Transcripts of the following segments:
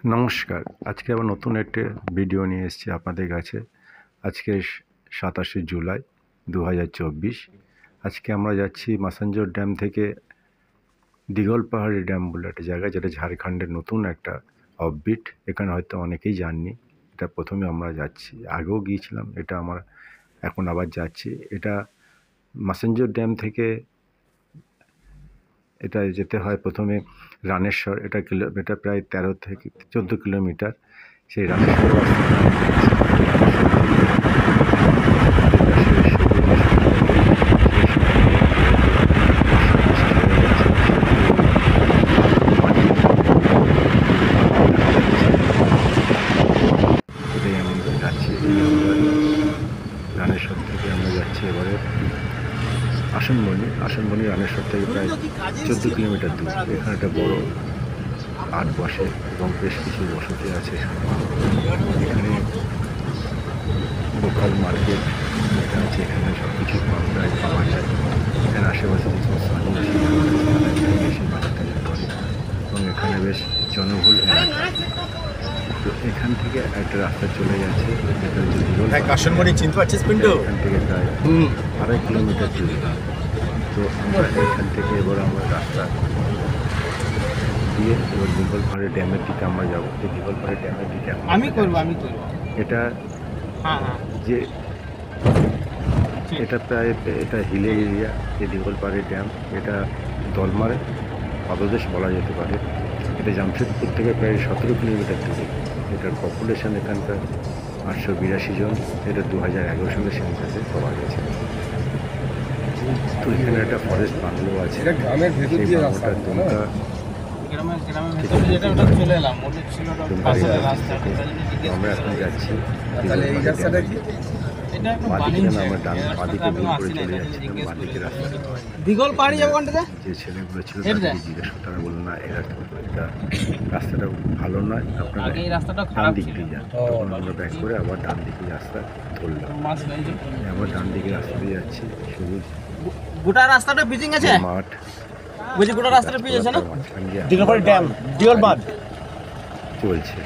নমস্কার, আজকে আবার নতুন একটা ভিডিও নিয়ে এসেছি আপনাদের কাছে। আজকে 27শে জুলাই 2024। আজকে আমরা যাচ্ছি মাসাঞ্জোর ড্যাম থেকে দিঘল পাহাড়ি ড্যাম বলে একটা জায়গা, যেটা ঝাড়খণ্ডের নতুন একটা অফবিট। এখানে হয়তো অনেকেই যাননি, এটা প্রথমে আমরা যাচ্ছি। আগেও গিয়েছিলাম, এটা আমরা এখন আবার যাচ্ছি। এটা মাসাঞ্জোর ড্যাম থেকে এটা যেতে হয় প্রথমে রানেশ্বর। এটা প্রায় 13 থেকে 14 কিলোমিটার। সেই রানেশ্বর এটাই আমি যাচ্ছি। রানেশ্বর থেকে আমরা যাচ্ছি এবারে আসনবনি রানেশ্বর থেকে প্রায় 14 কিলোমিটার দূর। এখানে একটা বড় আট বসে এবং বেশ কিছু বসতি আছে। এখানে লোকাল মার্কেট যেটা আছে, এখানে সব কিছু প্রায় পাওয়া যায়। এখানে আশেপাশে যে সমস্ত বেশি বাজার টাজার করে এবং এখানে বেশ জনবহুল এলাকা। তো এখান থেকে একটা রাস্তা চলে গেছে, যেটা হচ্ছে চিনতে পারছিস পিন্টু? এখান থেকে প্রায় 2.5 কিলোমিটার দূরে। তো আমরা এখান থেকে এবার আমরা রাস্তা দিয়ে এবার দিঘল পাহাড়ি ড্যামের দিকে আমরা যাবো। এই দিঘল পাহাড়ি ড্যামের দিকে আমি করবো এটা হ্যাঁ যে এটা প্রায় এটা হিলের এরিয়া। এই দিঘল পাহাড়ি ড্যাম এটা দলমার পাদদেশ বলা যেতে পারে। এটা জামশেদপুর থেকে প্রায় 17 কিলোমিটার দূরে। এটার পপুলেশন এখানকার 882 জন। এটা 2011 সালে সেন্সাসে পাওয়া গেছে। তো এখানে একটা ফরেস্ট বাংলো আছে। গ্রামের ভেতর দিয়ে রাস্তা দুমকা আমরা এখন যাচ্ছি। তাহলে এই রাস্তাটা কি? আমরা ডান বাঁদিকে দূর করে চলে যাচ্ছিলাম। বাঁদিকে রাস্তা দিঘল পাহাড়ি যাবো কোনটাতে? যে ছেলেগুলো ছিল তাদেরকে জিজ্ঞেস করতে, তারা বললো না, এটা রাস্তাটা ভালো নয়, আপনারা ডান দিক দিয়ে যান। তখন আমরা ব্যাক করে আবার ডান দিকে রাস্তা ধরলাম। আবার ডান দিকে রাস্তা দিয়ে যাচ্ছি। সবুজ গোটা রাস্তাটা পিচিং আছে, মাঠ, বুঝি গোটা রাস্তাটা পিচ আছে না? দিঘল পাহাড়ি ড্যাম, দিঘল বাঁধ চলছে।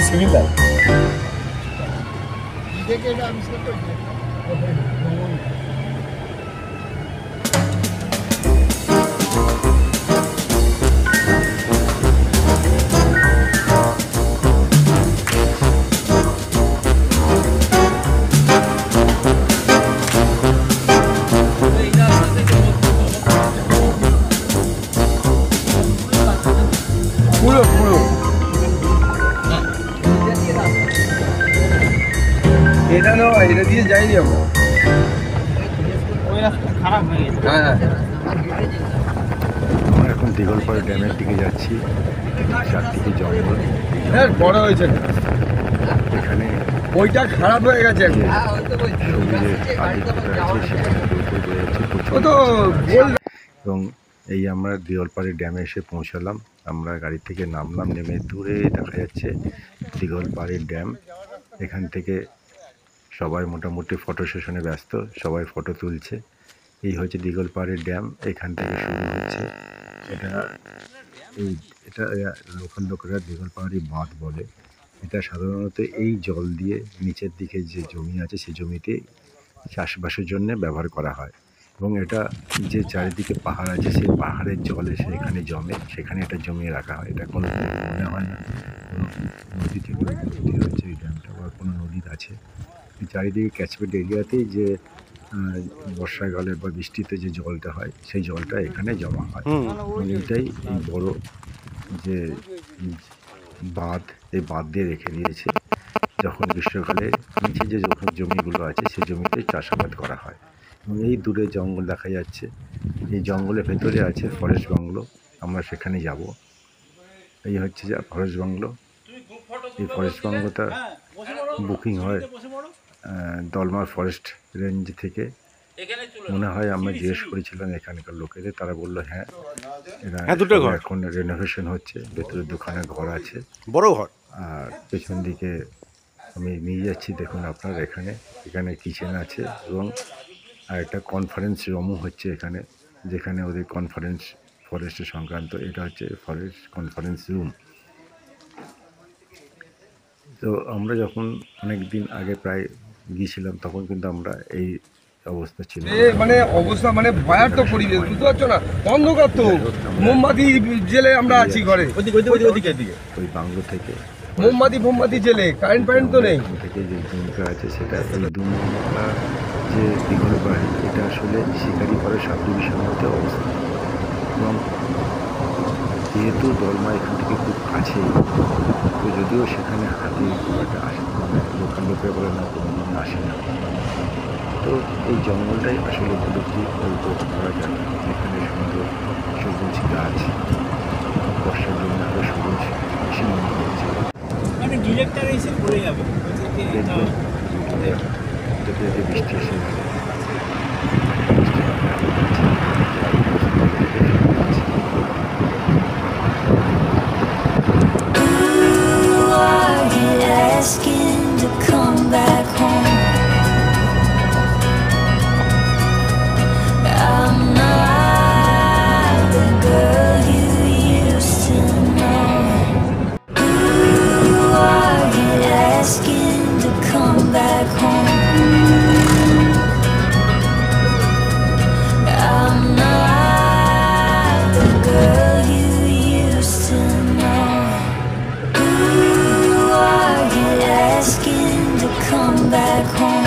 সিমিলার পুরো এটা নয়, এটা দিয়ে যাইনি আমরা। ওই রাস্তা খারাপ হয়ে গেছে। হ্যাঁ আমরা এখন দিঘল পাহাড়ি ড্যামের দিকে যাচ্ছি। চারদিকে জঙ্গল, হ্যাঁ বড় হয়েছে। এখানে ওইটা খারাপ হয়ে গেছে। সবুজের আদিত্যতা আছে, সেখানে দৌড় করে যাচ্ছে ও তো প্রচুর। এবং এই আমরা দিঘল পাহাড়ি ড্যামে এসে পৌঁছালাম। আমরা গাড়ি থেকে নামলাম, নেমে দূরে দেখা যাচ্ছে দিঘল পাহাড়ি ড্যাম। এখান থেকে সবাই মোটামুটি ফটো সেশনে ব্যস্ত, সবাই ফটো তুলছে। এই হচ্ছে দিঘল পাহাড়ি ড্যাম, এখান থেকে শুরু হচ্ছে। এটা লোকাল লোকেরা দিঘল পাহাড়ি বাঁধ বলে। এটা সাধারণত এই জল দিয়ে নিচের দিকে যে জমি আছে, সেই জমিতে চাষবাসের জন্য ব্যবহার করা হয়। এবং এটা যে চারিদিকে পাহাড় আছে, সেই পাহাড়ের জল এসে এখানে জমে, সেখানে এটা জমিয়ে রাখা হয়। এটা কোনো মনে হয় না কোনো নদী থেকে উৎপত্তি হয়েছে এই ড্যামটা বা কোনো নদীর আছে। চারিদিকে ক্যাচমেন্ট এরিয়াতেই যে বর্ষাকালে বা বৃষ্টিতে যে জলটা হয়, সেই জলটা এখানে জমা হয়। এটাই এই বড় যে বাঁধ, এই বাঁধ দিয়ে রেখে দিয়েছে। যখন গ্রীষ্মকালে নিচে যে জমিগুলো আছে, সেই জমিতে চাষাবাদ করা হয়। এবং এই দূরে জঙ্গল দেখা যাচ্ছে। এই জঙ্গলের ভেতরে আছে ফরেস্ট বাংলো, আমরা সেখানে যাব। এই হচ্ছে যে ফরেস্ট বাংলো। এই ফরেস্ট বাংলোটা বুকিং হয় দলমার ফরেস্ট রেঞ্জ থেকে। মনে হয় আমরা জিজ্ঞেস করেছিলাম এখানকার লোকেদের, তারা বললো হ্যাঁ এরা দুটো ঘর এখন রেনোভেশন হচ্ছে, ভেতরে দোকানে ঘর আছে বড় ঘর। আর পেছন দিকে আমি নিয়ে যাচ্ছি দেখুন আপনার এখানে কিচেন আছে এবং আর একটা কনফারেন্স রুমও হচ্ছে এখানে, যেখানে ওদের কনফারেন্স ফরেস্টের সংক্রান্ত, এটা হচ্ছে ফরেস্ট কনফারেন্স রুম। তো আমরা যখন অনেক দিন আগে প্রায় গিয়েছিলাম তখন কিন্তু আমরা এই অবস্থা ছিল, মানে অবস্থা মানে ভয়ার্থ পরিবেশ, বুঝতে পারছো না, অন্ধকার তো, মোমবাতি জেলে আমরা আছি ঘরে, ওই বাংলো থেকে মোমবাতি জেলে, কারেন্ট তো নেই। এখান থেকে যে দুমকা আছে সেটা এই দুমকা যে দিঘল পাহাড়ি, এটা আসলে শিকারিপাড়া সাব ডিভিশনের মধ্যে অবস্থিত এবং যেহেতু দলমা এখান থেকে খুব কাছেই, তো যদিও সেখানে হাতি খুব একটা আসে মানে লোকের বলে না কোনো দিন আসে না, তো এই জঙ্গলটাই আসলে উপলব্ধি বলতে করা যায়। এখানে সুন্দর সবুজ গাছ, বর্ষার জন্য আরও সবুজ বেশি মনে হচ্ছে। ডিরেক্টর এসে পড়ে যাবে দেখবেন বৃষ্টি এসে গেলে Asking to come back home. I'm not the girl you used to know. Who are you asking to come back home? I'm not the girl you used to know. Asking to come back home.